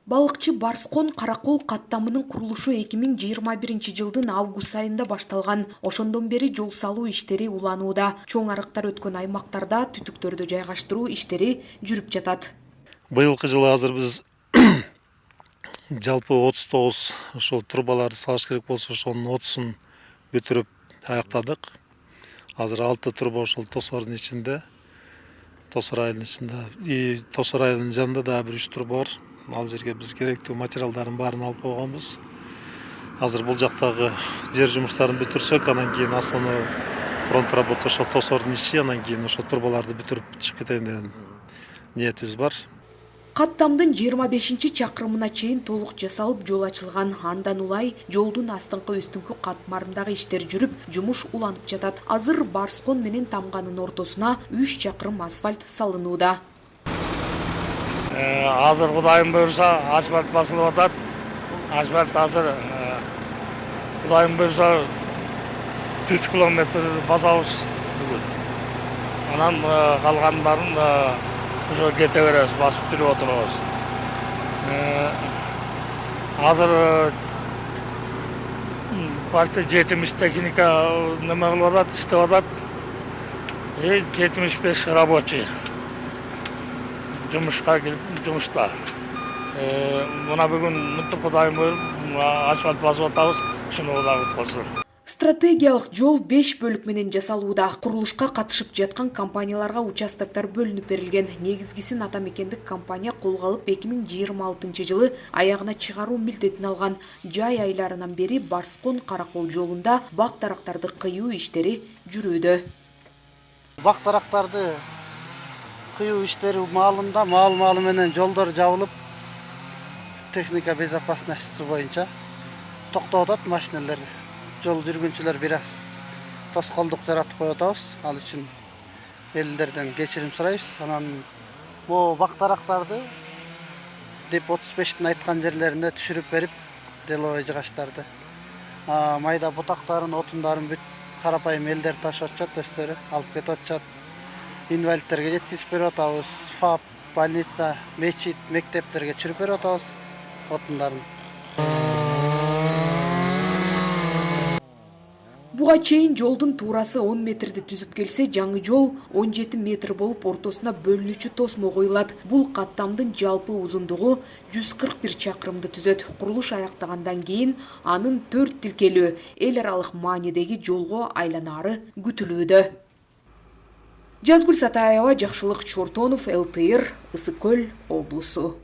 Балыкчы Барскон Каракол каттамынын курулушу 2021-жылдын август айында башталган. Ошондон бери жол салуу иштери уланууда. Чоң арыктар өткөн аймактарда түтүктөрдү жайгаштыруу иштери жүрүп жатат. Быйылкы жылы азыр биз жалпы 39 ошол трубаларды салыш керек болсо, ошонун 30-ун бүтүрүп аяктадык. Азыр 6 труба ошол Тосордун ичинде, Тосор айылынын ичинде. Тосор айылынын жанында да бир 3 труба бар. Ал жерге биз керектүү материалдардын баарын алып койгонбуз. Азыр бул жактагы жер жумуштарын бүтүрсөк, анан кийин основной фронт работа ошо Тосордун ичи, анан кийин ошо трубаларды бүтүрүп чыгып кетейин деген ниетибиз бар. Каттамдын 25-чакырымына чейин толук жасалып жол ачылган. Андан улай жолдун астыңкы үстүңкү катмарындагы иштер жүрүп, жумуш уланып жатат. Азыр Барскон менен Тамганын ортосуна 3 чакырым асфальт салынууда. Азыр Кудайым буйрса асфальт басылып атат. Асфальт азыр Кудайым буйрса 3 километр басабыз бүгүн. Анан калгандарын ошо кете беребиз, басып жүрүп отурабыз. Азыр партия 70 техника неме кылып атат, иштеп атат. 75 рабочий жумушка кирип жумушта. Мына бүгүн мынтип Кудайым буйруп асфальт басып атабыз, ушуну Кудай уткулсын. Стратегиялык жол 5 бөлүк менен жасалууда. Курулушка катышып жаткан компанияларга участоктор бөлүнүп берилген. Негизгисин ата мекендик компания колго алып 2026-жылы аягына чыгаруу милдетин алган. Жай айларынан бери Барскон Каракол жолунда бак дарактарды кыюу иштери жүрүүдө. Бак дарактарды кыюу иштери маалында маал менен жолдор жабылып, техника безопасности боюнча токтоп атат машиналар. Жол жүргүнчүлөр бир аз тоскоолдук жаратып коюп атабыз. Ал үчүн элдерден кечирим сурайбыз. Анан бу бак дарактарды деп 35-тин айткан жерлеринде түшүрүп берип, деловой жыгачтарды, майда бутактарын, отундарын бүт карапайым элдер ташып атышат, өздөрү алып кетип атышат. Инвалидтерге жеткизип берип атабыз. ФАП, больница, мечит, мектептерге чүрүп берип атабыз отундарын. Буга чейин жолдун туурасы 10 метрди түзүп келсе, жаңы жол 17 метр болуп, ортосуна бөлүнүүчү тосмо коюлат. Бул каттамдын жалпы узундугу 141 чакырымды түзөт. Курулуш аяктагандан кийин анын 4 тилкелүү эл аралык маанидеги жолго айланаары күтүлүүдө. Жазгүл Сатаева, Жакшылык Чортонов, ЛТР, Ысык Көл облусу.